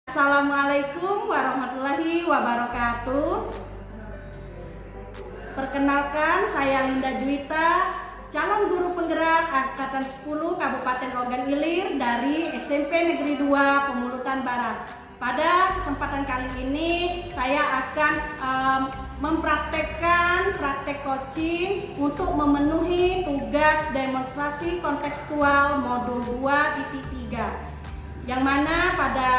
Assalamualaikum warahmatullahi wabarakatuh. Perkenalkan, saya Linda Juwita, calon guru penggerak Angkatan 10 Kabupaten Ogan Ilir dari SMP Negeri 2 Pemulutan Barat. Pada kesempatan kali ini saya akan mempraktekkan praktek coaching untuk memenuhi tugas demonstrasi kontekstual modul 2 IP 3. Yang mana pada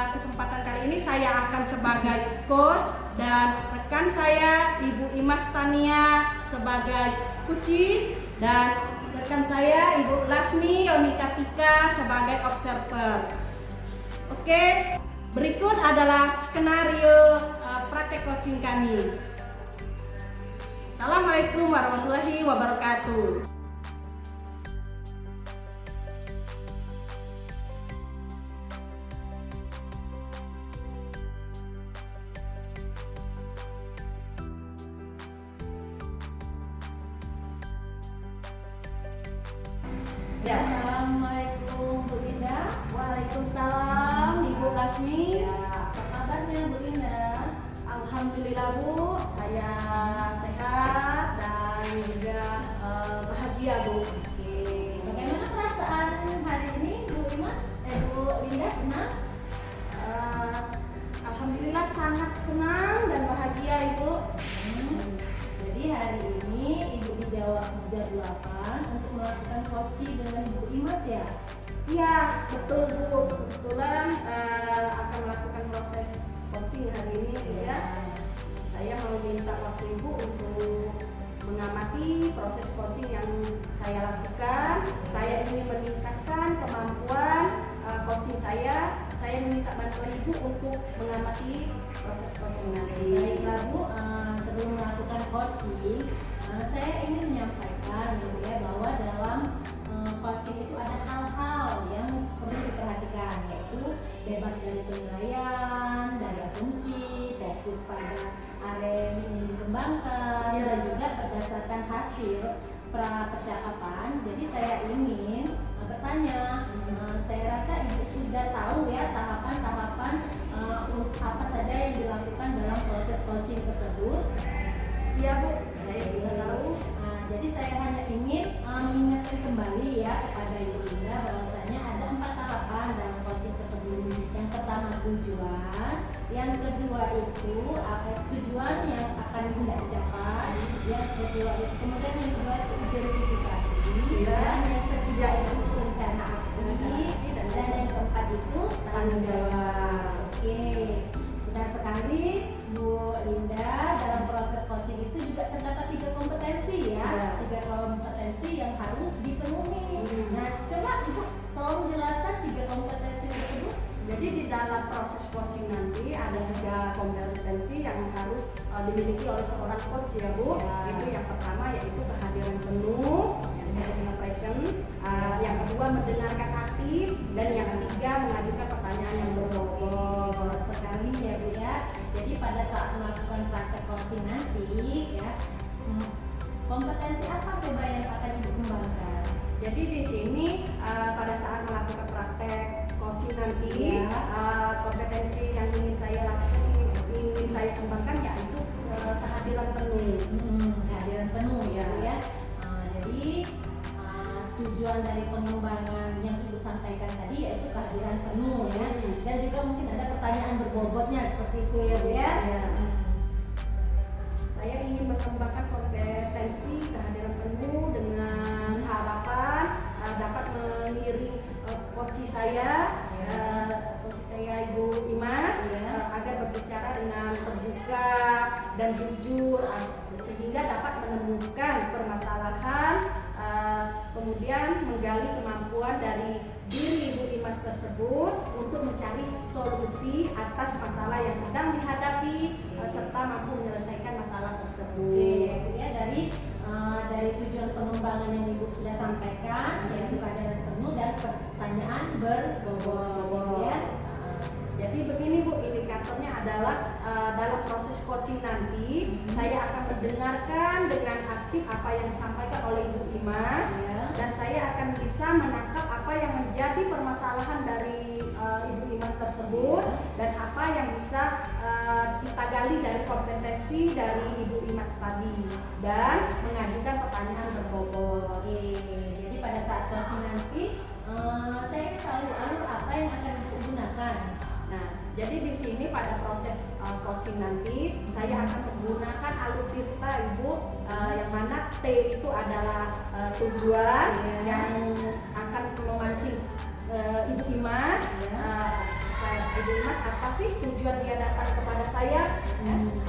kesempatan kali ini saya akan sebagai coach dan rekan saya Ibu Imas Tania sebagai kuci dan rekan saya Ibu Lasmi Yonika Tika sebagai observer. Oke, berikut adalah skenario praktek coaching kami. Assalamualaikum warahmatullahi wabarakatuh. Ya. Assalamualaikum Bu Linda. Waalaikumsalam Ibu Lasmi. Ya, apa kabarnya Bu Linda? Alhamdulillah Bu, saya sehat dan juga bahagia Bu. Oke, bagaimana perasaan hari ini Bu Linda senang? Alhamdulillah sangat senang dan bahagia Ibu. Jadi hari ini Ibu dijadwalkan untuk melakukan coaching dengan Bu Imas ya? Iya betul Bu, kebetulan akan melakukan proses coaching hari ini ya. Saya mau minta waktu Ibu untuk mengamati proses coaching yang saya lakukan. Saya ingin meningkatkan kemampuan coaching saya. Saya meminta bantuan Ibu untuk mengamati proses coaching nanti. Baiklah Bu, sebelum melakukan coaching, saya ingin menyampaikan ya bahwa dalam coaching itu ada hal-hal yang perlu diperhatikan, yaitu bebas dari penilaian, dari asumsi, fokus pada area yang ingin dikembangkan, dan juga berdasarkan hasil percakapan. Jadi saya ingin bertanya, saya rasa Ibu sudah tahu ya tahapan-tahapan apa saja yang dilakukan dalam proses coaching tersebut. Iya Bu, saya juga tahu. Jadi saya hanya ingin mengingatkan kembali ya kepada Ibu Linda bahwasanya ada 4 tahapan dalam coaching tersebut. Yang pertama tujuan, yang kedua itu tujuan yang akan hendak dicapai, yang kedua itu kemudian yang kedua itu identifikasi, dan yang ketiga itu rencana aksi, dan yang keempat itu tanggung jawab. Oke, benar sekali Bu Linda. Dalam proses coaching itu juga terdapat 3 kompetensi ya, 3 kompetensi yang harus dipenuhi. Nah, coba Ibu tolong jelaskan 3 kompetensi tersebut. Jadi di dalam proses coaching nanti ada 3 kompetensi yang harus dimiliki oleh seorang coach ya Bu. Ya. Itu yang pertama yaitu kehadiran penuh, yang disebut dengan present. Yang kedua mendengarkan aktif, dan yang ketiga mengajukan pertanyaan yang berbobot. Benar sekali ya Bu ya. Jadi pada saat melakukan praktek coaching nanti ya, kompetensi apa coba yang akan Ibu kembangkan? Jadi di sini pada saat melakukan praktek coaching nanti kompetensi yang ingin saya lakukan, ingin saya kembangkan yaitu kehadiran penuh. Kehadiran penuh ya Bu ya. Jadi tujuan dari pengembangan yang Ibu sampaikan tadi yaitu kehadiran penuh ya. Dan juga mungkin ada pertanyaan berbobotnya seperti itu ya Bu ya. Saya ingin mengembangkan kompetensi kehadiran penuh dengan harapan dapat mengiring coach saya Ibu Imas agar berbicara dengan terbuka dan jujur sehingga dapat menemukan permasalahan, kemudian menggali kemampuan dari diri Ibu Imas tersebut untuk mencari solusi atas masalah yang sedang dihadapi serta mampu menyelesaikan masalah tersebut. Oke, ya dari tujuan pengembangan yang Ibu sudah sampaikan yaitu kehadiran penuh dan pertanyaan berbobot ya. Jadi begini Bu, indikatornya adalah dalam proses coaching nanti saya akan mendengarkan dengan aktif apa yang disampaikan oleh Ibu Imas dan saya akan bisa menangkap apa yang menjadi permasalahan dari Ibu Imas tersebut dan apa yang bisa kita gali dari kompetensi dari Ibu Imas tadi dan mengajukan pertanyaan berbobot. Oke, jadi pada saat coaching nanti saya ingin tahu alur apa yang akan Ibu gunakan. Nah, jadi di sini pada proses coaching nanti saya akan menggunakan alur tirta Ibu, yang mana T itu adalah tujuan yang akan memancing Ibu Imas. Ibu Imas apa sih tujuan dia datang kepada saya,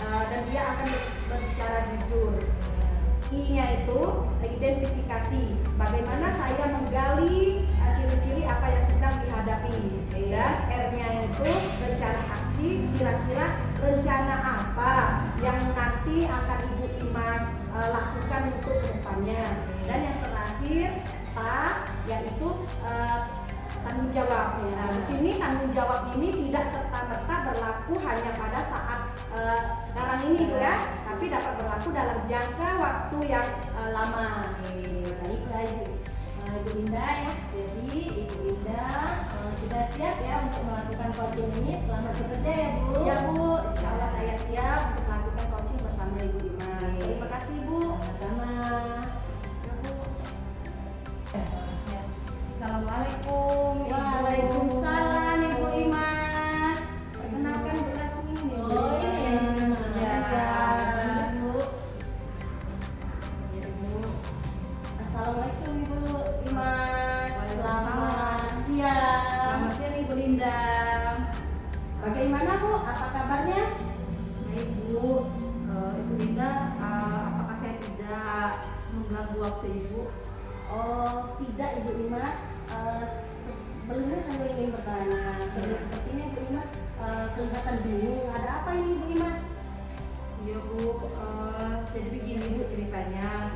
dan dia akan berbicara jujur. I-nya itu identifikasi, bagaimana saya menggali ciri-ciri apa yang sedang dihadapi. Dan R-nya itu rencana aksi, kira-kira rencana apa yang nanti akan Ibu Imas lakukan untuk kedepannya. Dan yang terakhir T, yaitu tanggung jawab. Nah, di sini tanggung jawab ini tidak serta-merta berlaku hanya pada saat sekarang ini, Bu ya, tapi dapat berlaku dalam jangka waktu yang lama. Baiklah Ibu Linda ya. Jadi Ibu Linda sudah siap ya untuk melakukan coaching ini. Selamat bekerja ya Bu. Ya Bu, insya Allah saya siap untuk melakukan coaching bersama Ibu Imas. Terima kasih Bu. Sama-sama. Assalamualaikum. Waalaikumsalam Ibu Imas. Perkenalkan kelas ini. Oh ini ya Bu. Ya Bu. Assalamualaikum Ibu Imas. Selamat siang. Selamat siang Ibu Linda. Bagaimana Bu? Apa kabarnya? Baik Bu. Ibu Linda, apakah saya tidak mengganggu waktu Ibu? Oh tidak Ibu Imas. Sebelumnya saya ingin bertanya. Sepertinya Ibu Imas kelihatan bingung. Ada apa ini Ibu Imas? Iya Bu. Jadi begini Bu ceritanya.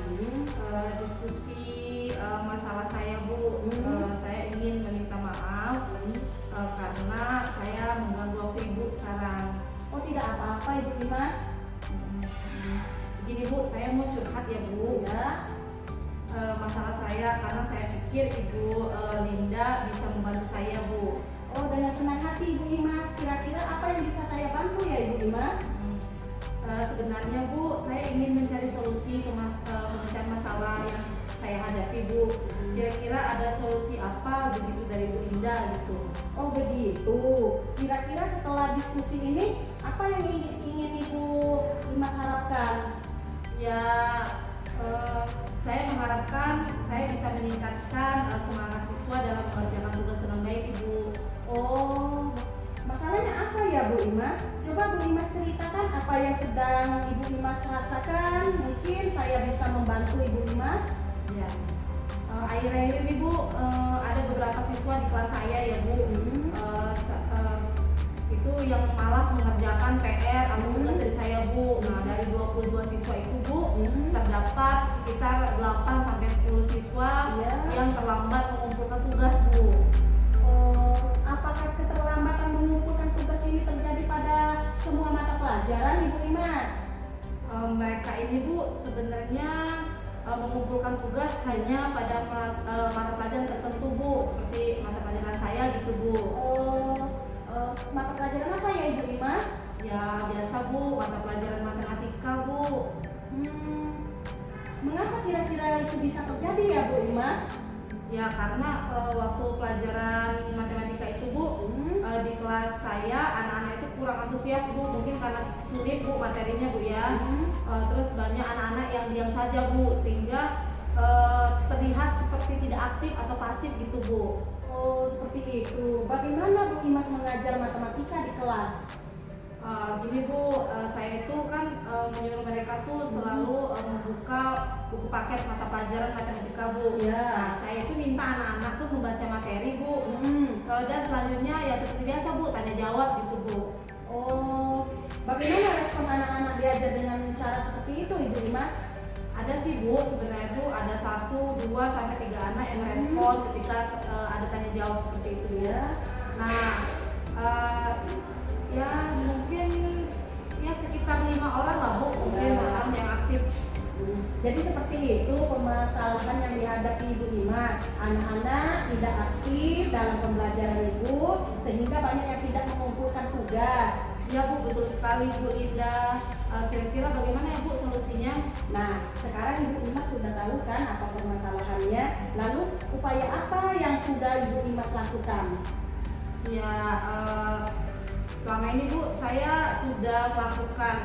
Diskusi masalah saya Bu. Saya ingin meminta maaf karena saya mengganggu waktu Ibu sekarang. Oh tidak apa-apa Ibu Imas. Begini Bu, saya mau curhat ya Bu. Ya. Masalah saya karena saya pikir Ibu Linda bisa membantu saya Bu. Oh dengan senang hati Ibu Imas. Kira-kira apa yang bisa saya bantu ya Ibu Imas? Sebenarnya Bu, saya ingin mencari solusi pemecahan masalah yang saya hadapi Bu. Kira-kira ada solusi apa begitu dari Bu Linda gitu? Oh begitu. Kira-kira setelah diskusi ini apa yang ingin Ibu Imas harapkan? Ya, saya mengharapkan saya bisa meningkatkan semangat siswa dalam mengerjakan tugas dengan baik Ibu. Oh, masalahnya apa ya Bu Imas? Coba Bu Imas ceritakan apa yang sedang Ibu Imas rasakan. Mungkin saya bisa membantu Ibu Imas. Ya. Akhir-akhir ini Bu, ada beberapa siswa di kelas saya ya Bu. Itu yang malas mengerjakan PR atau tugas dari saya Bu. Nah, dari 22 siswa itu Bu, terdapat sekitar 8 sampai 10 siswa yang terlambat mengumpulkan tugas Bu. Apakah keterlambatan mengumpulkan tugas ini terjadi pada semua mata pelajaran Ibu Imas? Mereka ini Bu sebenarnya mengumpulkan tugas hanya pada mata pelajaran tertentu Bu, seperti mata pelajaran saya gitu Bu. Mata pelajaran apa ya Ibu Imas? Ya biasa Bu, mata pelajaran matematika Bu. Mengapa kira-kira itu bisa terjadi ya Bu Imas? Ya karena waktu pelajaran matematika itu Bu, di kelas saya anak-anak itu kurang antusias Bu, mungkin karena sulit Bu materinya Bu ya. Terus banyak anak-anak yang diam saja Bu, sehingga terlihat seperti tidak aktif atau pasif gitu Bu. Oh seperti itu. Bagaimana Bu Imas mengajar matematika di kelas? Gini Bu, saya itu kan menyuruh mereka tuh selalu membuka buku paket mata pelajaran matematika Bu. Nah, saya itu minta anak-anak tuh membaca materi Bu. Dan selanjutnya ya seperti biasa Bu, tanya jawab gitu Bu. Oh, bagaimana respon anak-anak diajar dengan cara seperti itu Ibu Imas? Ada sih Bu, sebenarnya tuh ada 1, 2, sampai 3 anak yang respon ketika ada tanya jawab seperti itu ya. Nah, ya mungkin ya sekitar 5 orang lah Bu, mungkin orang yang aktif. Jadi seperti itu permasalahan yang dihadapi Ibu Imas. Anak-anak tidak aktif dalam pembelajaran Ibu, sehingga banyak yang tidak mengumpulkan tugas. Ya Bu, betul sekali Bu Indah. Kira-kira bagaimana ya Bu solusinya? Nah, sekarang Ibu Imas sudah tahu kan apa permasalahannya. Lalu upaya apa yang sudah Ibu Imas lakukan? Ya, selama ini Bu, saya sudah melakukan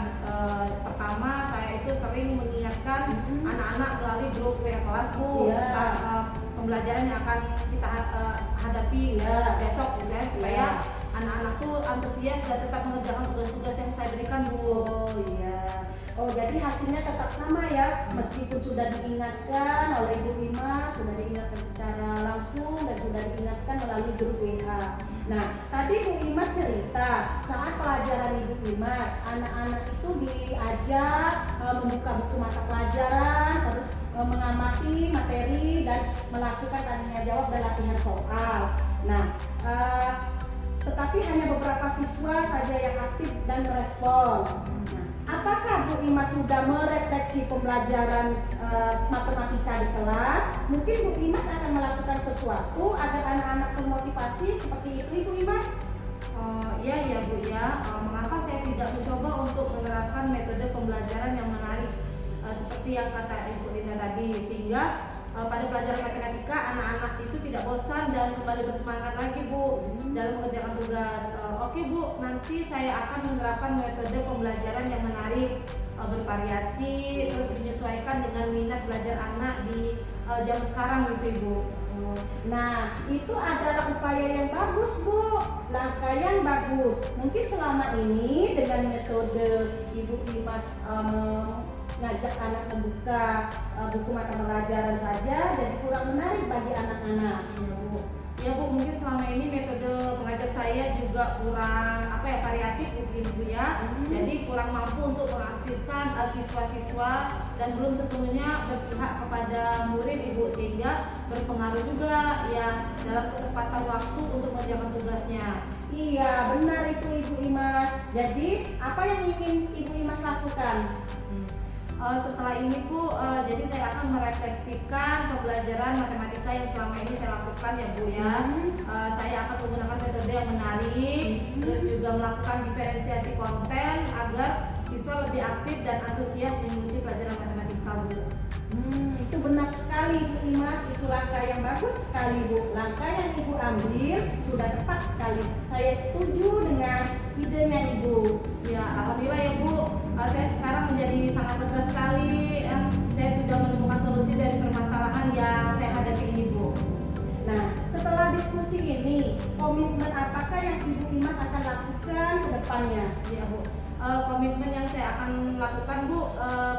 pertama, saya itu sering mengingatkan anak-anak melalui grup WA kelas Bu Iya. tentang pembelajaran yang akan kita hadapi besok gitu ya, supaya anak-anak tuh antusias dan tetap mengerjakan tugas-tugas yang saya berikan Bu. Oh iya. Oh jadi hasilnya tetap sama ya, meskipun sudah diingatkan oleh Ibu Imas, sudah diingatkan secara langsung dan sudah diingatkan melalui grup WA. Nah tadi Ibu Imas cerita saat pelajaran Ibu Imas, anak-anak itu diajak membuka buku mata pelajaran, terus mengamati materi dan melakukan tanya jawab dan latihan soal. Nah tetapi hanya beberapa siswa saja yang aktif dan merespon. Nah, apakah Bu Imas sudah merefleksi pembelajaran matematika di kelas? Mungkin Bu Imas akan melakukan sesuatu agar anak-anak termotivasi seperti itu, Ibu Imas? Iya ya Bu ya. Mengapa saya tidak mencoba untuk menerapkan metode pembelajaran yang menarik seperti yang kata Ibu Linda tadi, sehingga pada pelajaran matematika anak-anak itu tidak bosan dan kembali bersemangat lagi Bu dalam mengerjakan tugas. Oke Bu, nanti saya akan menerapkan metode pembelajaran yang menarik, bervariasi, terus menyesuaikan dengan minat belajar anak di zaman sekarang gitu Ibu. Nah, itu adalah upaya yang bagus, Bu. Langkah yang bagus. Mungkin selama ini dengan metode Ibu Imas ngajak anak membuka buku mata pelajaran saja, jadi kurang menarik bagi anak-anak. Ya Bu, mungkin selama ini metode pengajar saya juga kurang variatif mungkin Bu ya. Jadi kurang mampu untuk mengaktifkan siswa-siswa dan belum sepenuhnya berpihak kepada murid Ibu, sehingga berpengaruh juga ya dalam ketepatan waktu untuk mengerjakan tugasnya. Iya, benar itu Ibu Imas. Jadi, apa yang ingin Ibu Imas lakukan? Setelah ini Bu, jadi saya akan merefleksikan pembelajaran matematika yang selama ini saya lakukan ya Bu ya. Saya akan menggunakan metode yang menarik, terus juga melakukan diferensiasi konten agar siswa lebih aktif dan antusias mengikuti pelajaran matematika Bu. Itu benar sekali Ibu Imas, itu langkah yang bagus sekali Bu. Langkah yang Ibu ambil sudah tepat sekali. Saya setuju dengan idenya Ibu. Ya, alhamdulillah ya Bu. Saya sekarang menjadi sangat lega sekali. Saya sudah menemukan solusi dari permasalahan yang saya hadapi ini Bu. Nah, setelah diskusi ini, komitmen apakah yang Ibu Imas akan lakukan ke depannya? Ya Bu. Komitmen yang saya akan lakukan Bu,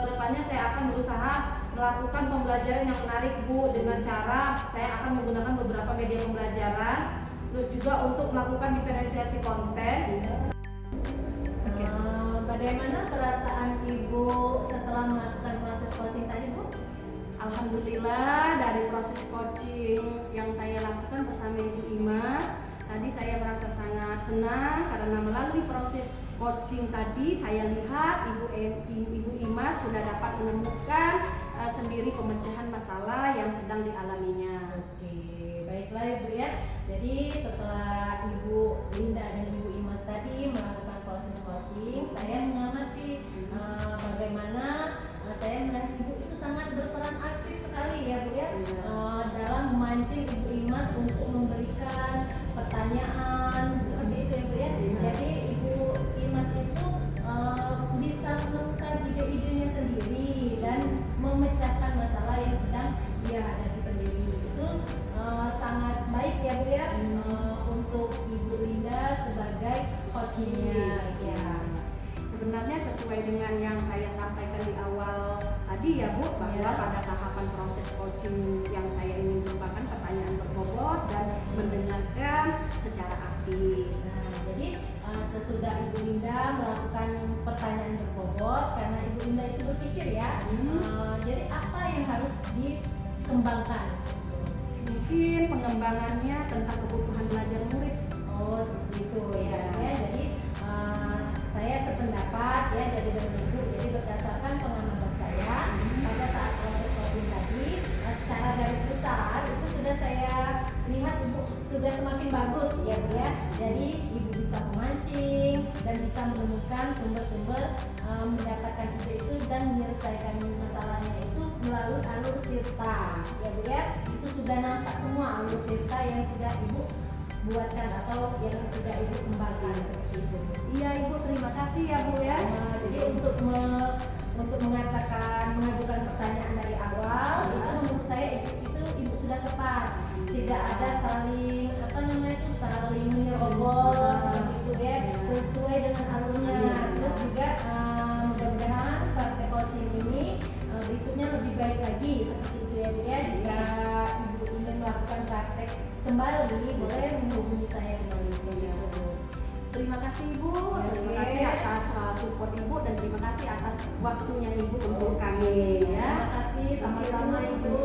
ke depannya saya akan berusaha melakukan pembelajaran yang menarik Bu, dengan cara saya akan menggunakan beberapa media pembelajaran, terus juga untuk melakukan diferensiasi konten. Bagaimana perasaan Ibu setelah melakukan proses coaching tadi Bu? Alhamdulillah dari proses coaching yang saya lakukan bersama Ibu Imas, tadi saya merasa sangat senang karena melalui proses coaching tadi saya lihat Ibu Imas sudah dapat menemukan sendiri pemecahan masalah yang sedang dialaminya. Oke, baiklah Ibu ya. Jadi setelah Ibu Linda dan Ibu Imas tadi melakukan proses coaching, saya mengamati bagaimana saya melihat Ibu itu sangat berperan aktif sekali ya Bu ya, dalam memancing Ibu Imas untuk memberikan pertanyaan seperti itu ya Bu ya. Jadi Ibu Imas itu bisa menemukan ide-idenya sendiri dan memecahkan masalah yang sedang dia hadapi sendiri. Itu sangat baik ya Bu ya, untuk Ibu Linda sebagai coachingnya ya. Sebenarnya sesuai dengan yang saya sampaikan di awal tadi ya Bu, bahwa pada tahapan proses coaching yang saya ingin merupakan pertanyaan berbobot dan mendengarkan secara aktif. Nah, jadi sesudah Ibu Linda melakukan pertanyaan berbobot, karena Ibu Linda itu berpikir ya, jadi apa yang harus dikembangkan? Mungkin pengembangannya tentang kebutuhan belajar murid. Oh seperti itu ya. Jadi saya sependapat ya, jadi berdasarkan pengamatan saya pada saat sudah semakin bagus ya Bu ya. Jadi Ibu bisa memancing dan bisa menemukan sumber-sumber mendapatkan ide itu dan menyelesaikan masalahnya itu melalui alur tirta ya Bu ya. Itu sudah nampak semua alur tirta yang sudah Ibu buatkan atau yang sudah Ibu kembangkan seperti itu. Iya Ibu, terima kasih ya Bu ya. Nah, jadi untuk mengatakan mengajukan pertanyaan dari awal itu menurut saya ibu sudah tepat. Tidak ada saling saling menyerobot seperti itu ya, sesuai dengan alurnya. Terus juga mudah-mudahan praktek coaching ini berikutnya lebih baik lagi seperti itu ya Bu ya. Jika Ibu ingin melakukan praktek kembali boleh menghubungi saya kembali ya Bu. Terima kasih Ibu, terima kasih atas support Ibu dan terima kasih atas waktunya Ibu untuk kami ya. Terima kasih sama-sama Ibu.